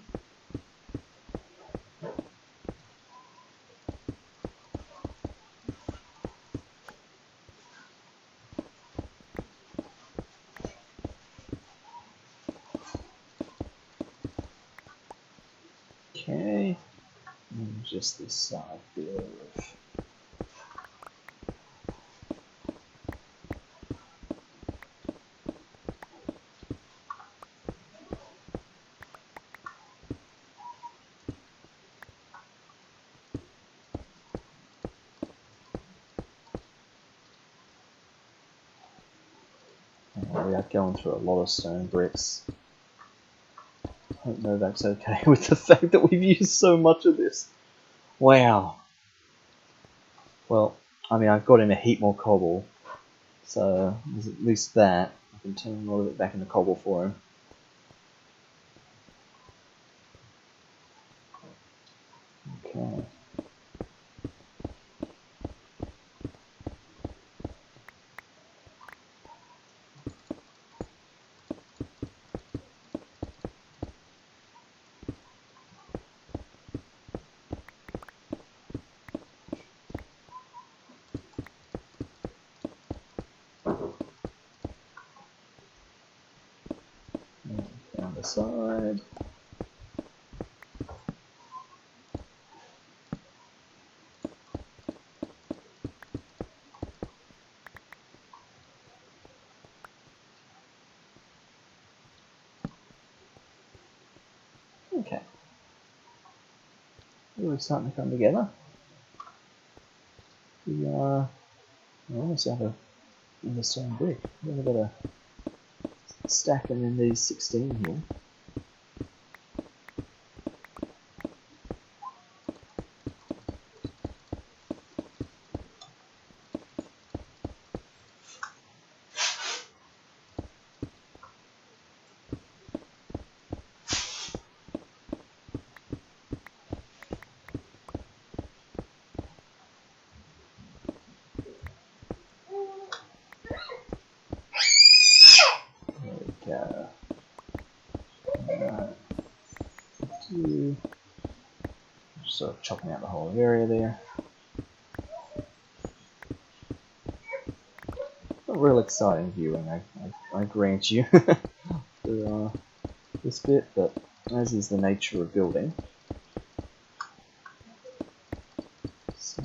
Okay, and just this side bit of. We are going through a lot of stone bricks. I don't know that's okay with the fact that we've used so much of this. Wow. Well, I mean, I've got him a heap more cobble, so there's at least that. I can turn a lot of it back into cobble for him. Okay. Down the side. Okay. Really starting to come together. We are almost out of the stone brick. We've got a stack and then these 16 here. There we go. Just sort of chopping out the whole area there. Not real exciting viewing, I grant you, for this bit, but as is the nature of building. So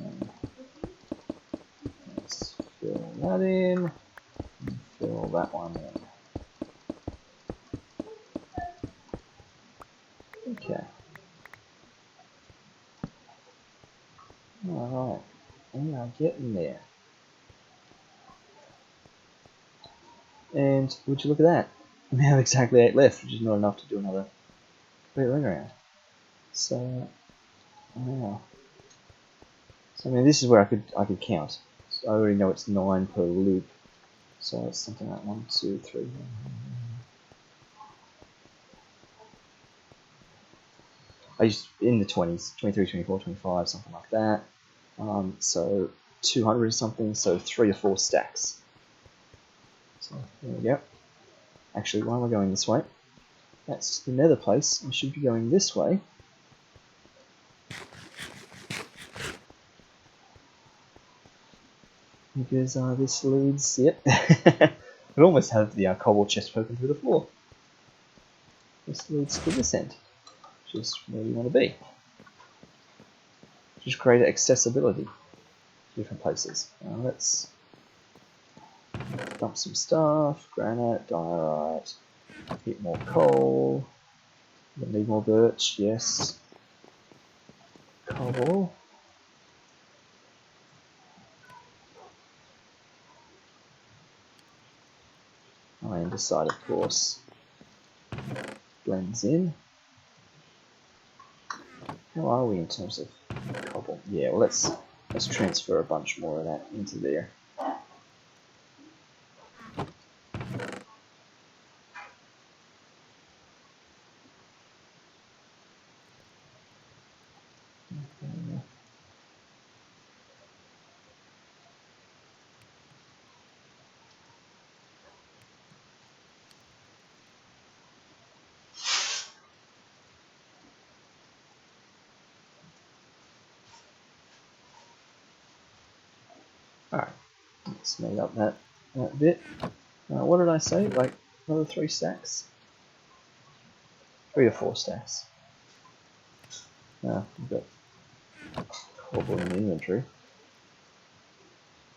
let's fill that in, and fill that one in. Okay. Alright, we are getting there. And would you look at that? We have exactly 8 left, which is not enough to do another complete ring around. So, wow. So I mean, this is where I could count. So I already know it's 9 per loop. So it's something like 1, 2, 3. I used in the 20s, 23, 24, 25, something like that. So 200 or something, so 3 or 4 stacks. So there we go. Actually, why am I going this way? That's the nether place. I should be going this way. Because this leads, yep. I almost have the cobble chest poking through the floor. This leads to this end, which is where you want to be. Just greater accessibility to different places. Now let's dump some stuff, granite, diorite, a bit more coal. We need more birch, yes. Cobble. Andesite, of course, blends in. How are we in terms of cobble? Yeah, well let's transfer a bunch more of that into there. Alright, let's speed up that bit. What did I say? Like another 3 stacks? 3 or 4 stacks. We've got cobble in the inventory.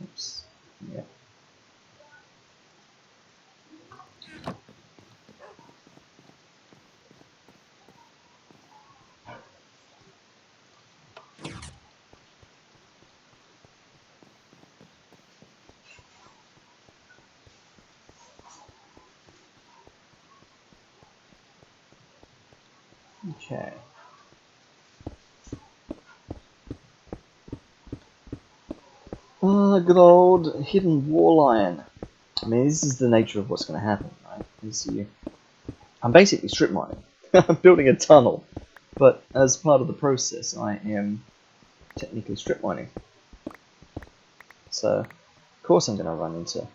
Oops. Yeah. Okay. Good old hidden wall iron. I mean, this is the nature of what's going to happen, right? I'm basically strip mining. I'm building a tunnel, but as part of the process, I am technically strip mining. So, of course, I'm going to run into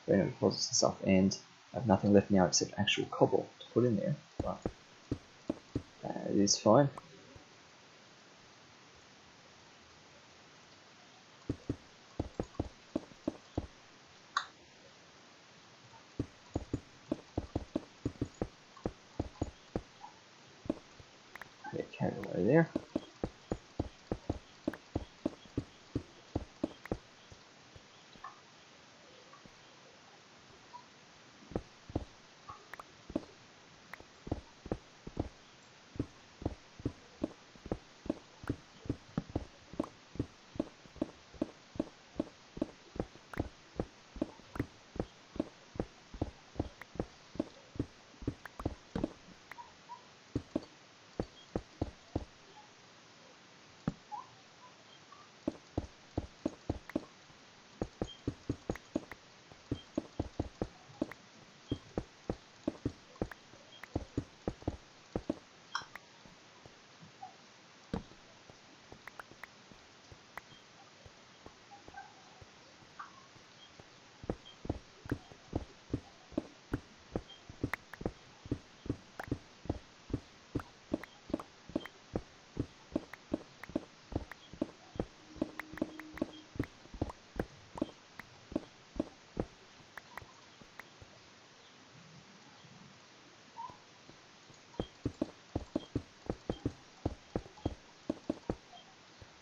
random deposits and stuff, and I have nothing left now except actual cobble to put in there. But it is fine. Get carried away there.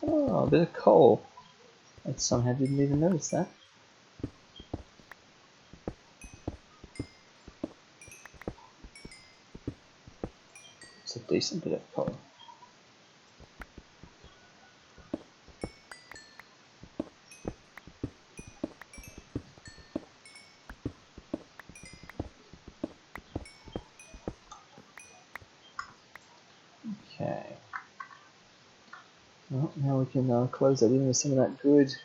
Oh, a bit of coal. I somehow didn't even notice that. It's a decent bit of coal. Okay. Well, now we can close that in with some of that good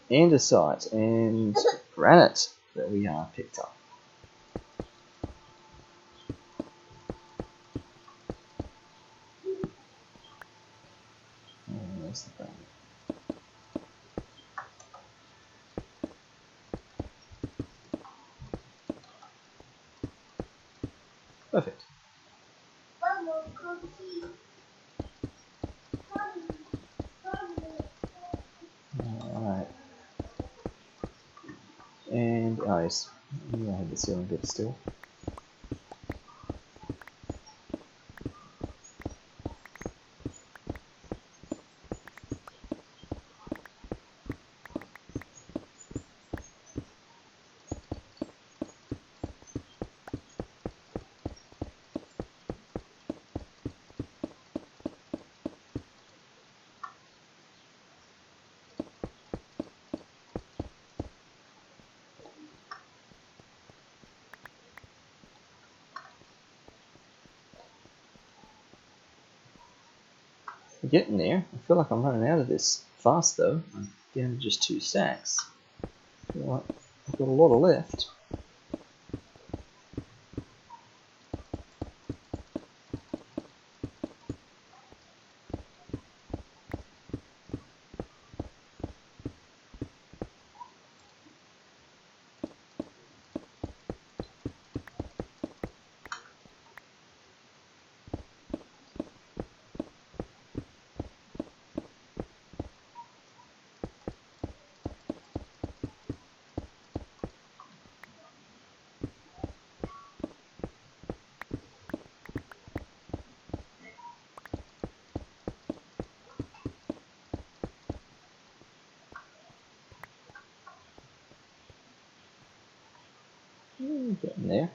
andesite and granite that we picked up. And there's the granite. Perfect. Alright. And, oh yes, I had the ceiling bit still. We're getting there. I feel like I'm running out of this fast though. I'm down to just 2 stacks. I feel like I've got a lot left. Getting there.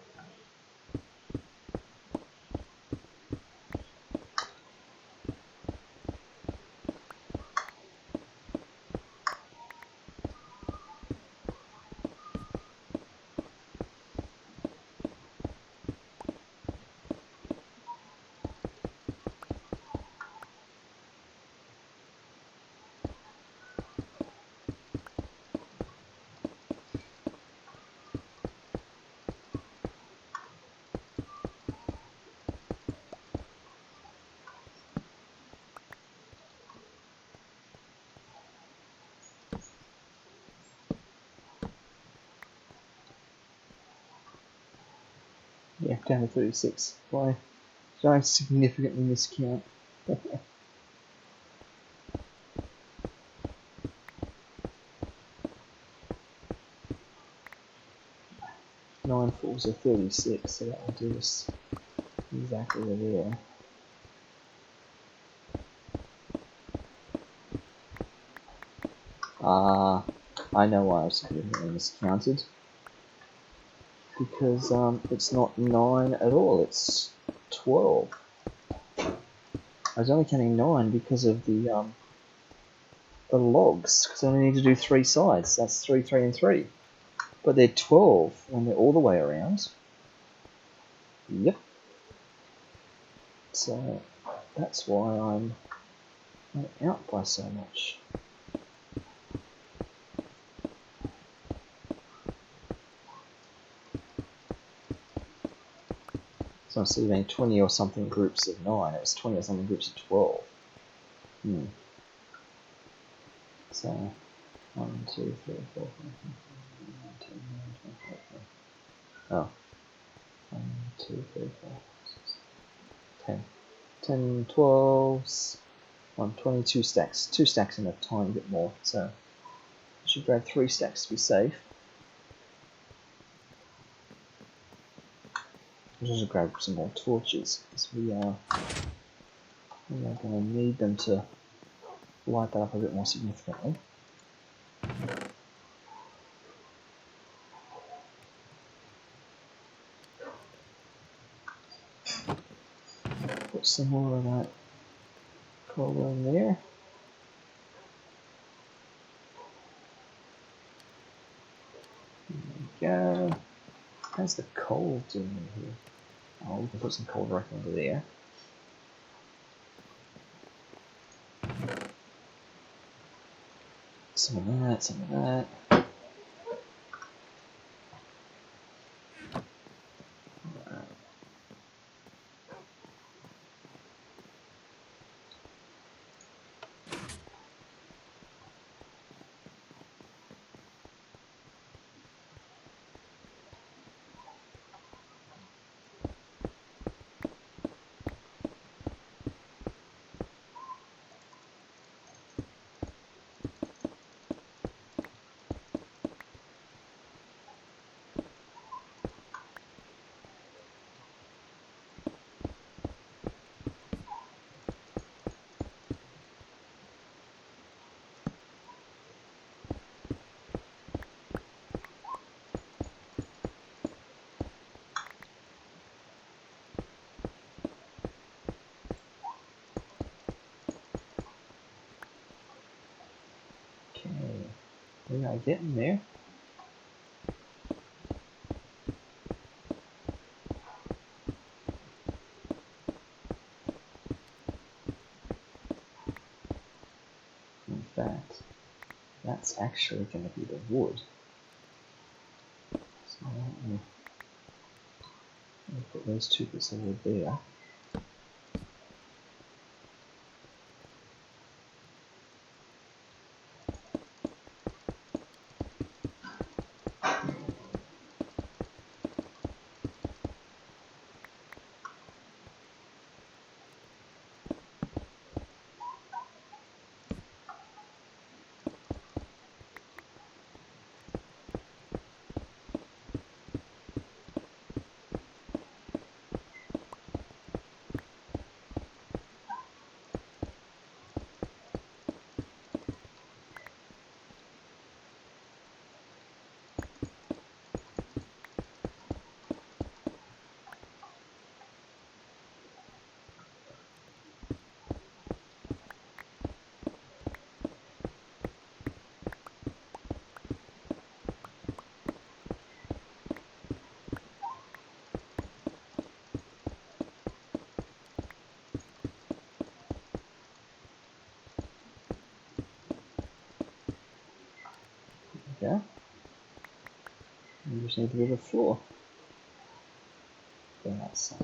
Yeah, down to 36. Why? Did I significantly miscount? 9 falls are 36, so that will do us exactly there. I know why I was significantly miscounted. Because it's not 9 at all, it's 12. I was only counting 9 because of the logs, because I only need to do 3 sides. That's 3, 3, and 3. But they're 12 when they're all the way around. Yep. So that's why I'm out by so much. So instead of being 20 or something groups of 9, it was 20 or something groups of 12. So 1, 2, 3, 4, 5, 6, 7, 8, 9, 10, 11, 12, 13. Oh. 1, 2, 3, 4, 6, 10. 10, 12s. 1, 22 stacks. 2 stacks and a tiny bit more. So I should grab 3 stacks to be safe. I should also grab some more torches because we are going to need them to light that up a bit more significantly. Put some more of that coal in there. There we go. How's the coal doing in here? Oh, we can put some coal directly into there. Some of that, some of that. Okay, we are getting there. In fact, that's actually going to be the wood. So let me put those 2 bits of wood there. go. You just need a bit of floor. That's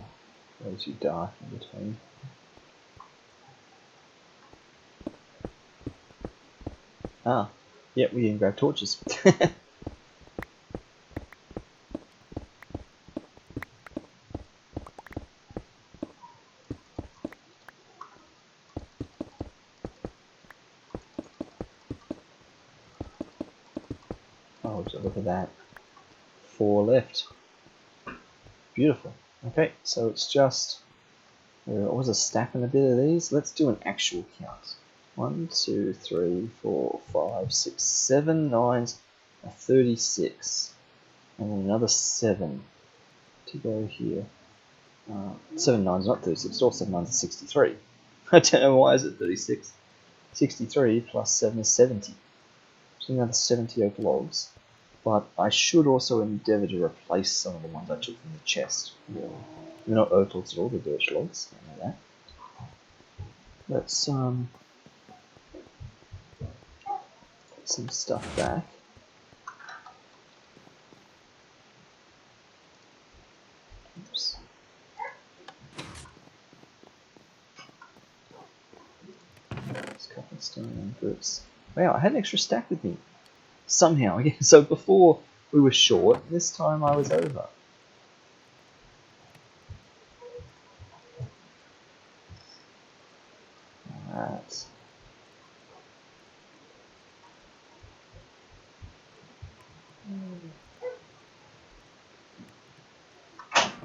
way too dark in between. Ah, yep, we didn't grab torches. Oh, just look at that. 4 left. Beautiful. Okay, so it's just, there was a stack and a bit of these. Let's do an actual count. 1, 2, 3, 4, 5, 6, 7 nines, a 36, and then another 7 to go here. 7 nines, not 36, all 7 nines are 63. I don't know why is it 36. 63 plus 7 is 70. So another 70 oak logs. But I should also endeavour to replace some of the ones I took from the chest. Yeah. They're not oak logs at all, they're birch logs. I know that. Let's put some stuff back. Oops. Let's cut the stone in groups. Wow, I had an extra stack with me. Somehow, yeah. So before we were short, this time I was over. Alright.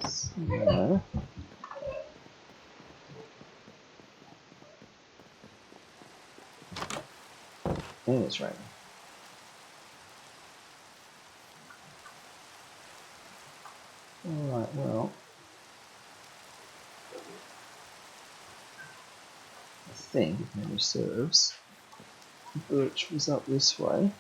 So, and it's raining. Alright, well, I think, if memory serves, birch was up this way.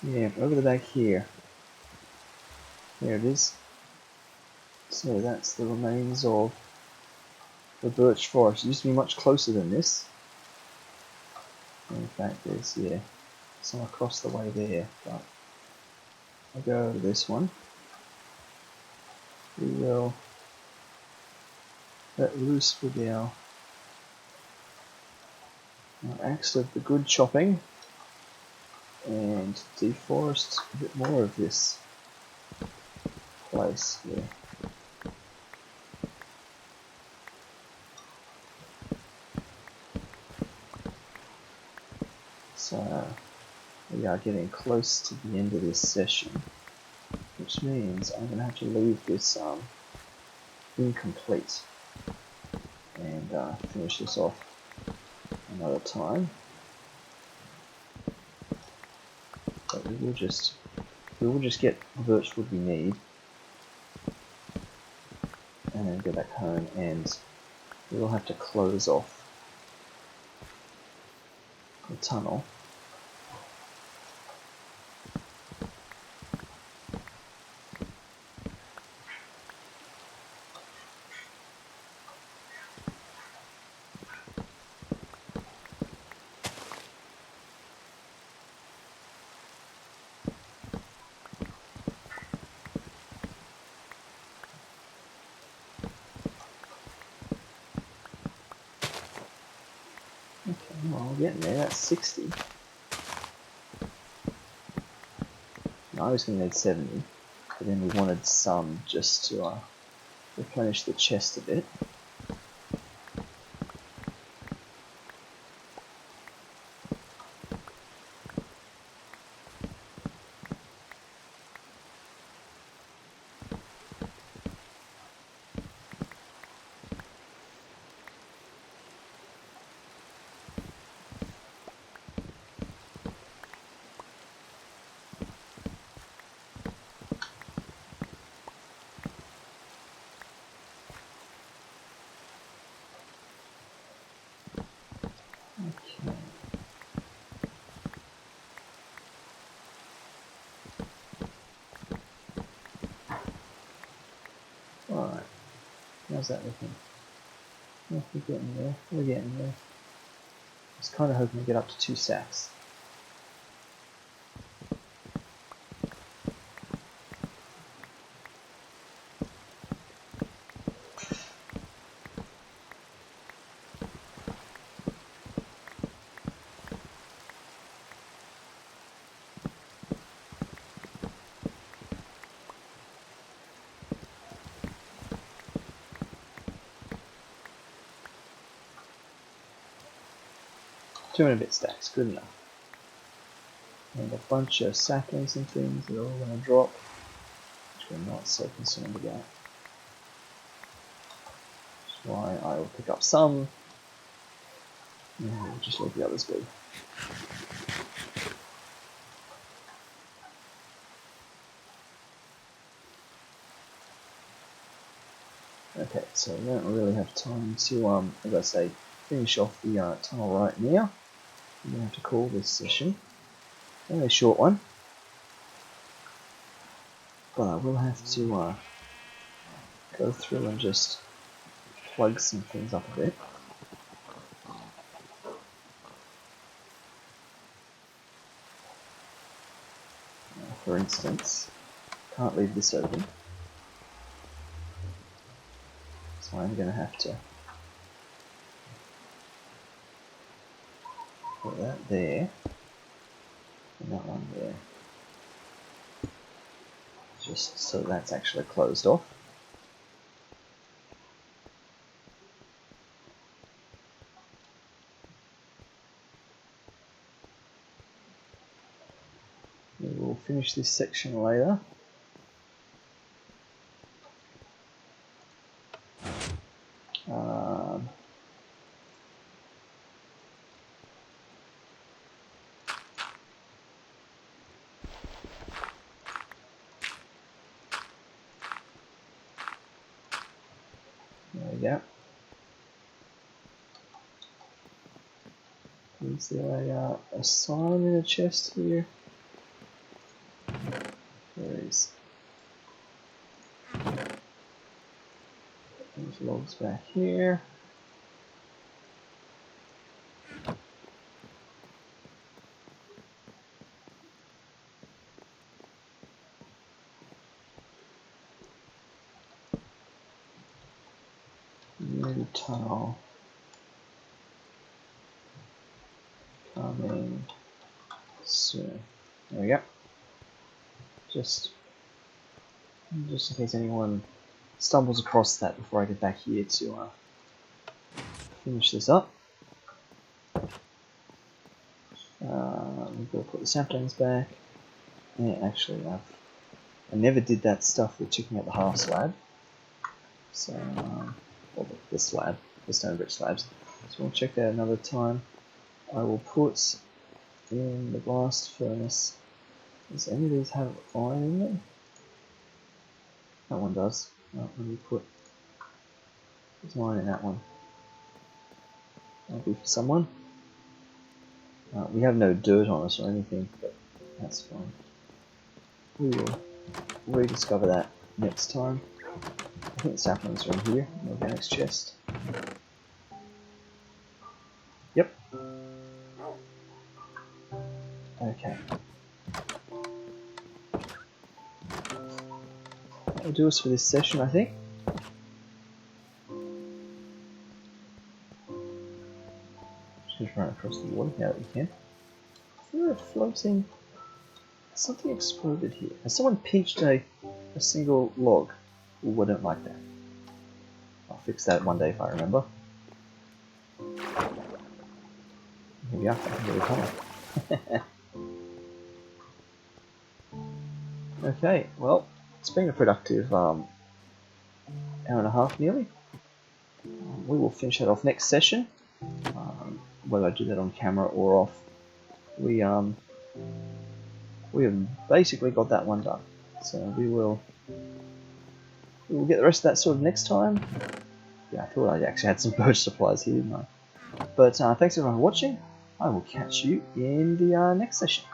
Yeah, over the back here. There it is. So that's the remains of the birch forest. It used to be much closer than this. In fact, there's, yeah, some across the way there. But I'll go over this one. We will let loose with our axe of the good chopping and deforest a bit more of this place here. So we are getting close to the end of this session, which means I'm going to have to leave this incomplete and finish this off another time. But we will just get the birch wood we need and then go back home, and we will have to close off the tunnel. Okay, well, we're getting there. That's 60. I was going to need 70, but then we wanted some just to replenish the chest a bit. Alright, how's that looking? Yeah, we're getting there, we're getting there. I was kind of hoping to get up to 2 sacks. Two and a bit stacks, good enough. And a bunch of saplings and things that are all going to drop, which we're not so concerned about. That's why I will pick up some, and we'll just let the others be. Okay, so we don't really have time to, as I say, finish off the tunnel right now. We're going to have to call this session. Only a short one. But I will have to go through and just plug some things up a bit. For instance, can't leave this open. So I'm going to have to put that there, and that one there. Just so that's actually closed off. We will finish this section later. There we go. Is there a sign in a chest here? There is. There's logs back here. New tunnel. Coming soon. There we go. Just in case anyone stumbles across that before I get back here to finish this up. We've got to put the saplings back. Yeah, actually, I never did that stuff with checking out the half slab. So, or the slab, the stone brick slabs. So we'll check that another time. I will put in the blast furnace. Does any of these have iron in them? That one does. Let me put iron in that one. That'll be for someone. We have no dirt on us or anything, but that's fine. We will rediscover that next time. I think the saplings are in here, in the organics chest. Yep. Okay. That'll do us for this session, I think. Just run across the water now that we can. Is there a floating... Something exploded here. Has someone pinched a single log? Ooh, I don't like that. I'll fix that one day if I remember. Here we are, I can really tunnel. Okay, well, it's been a productive hour and a half nearly. We will finish that off next session. Whether I do that on camera or off, we have basically got that one done. So we will get the rest of that sorted next time. Yeah, I thought I actually had some birch supplies here, didn't I? But thanks everyone for watching. I will catch you in the next session.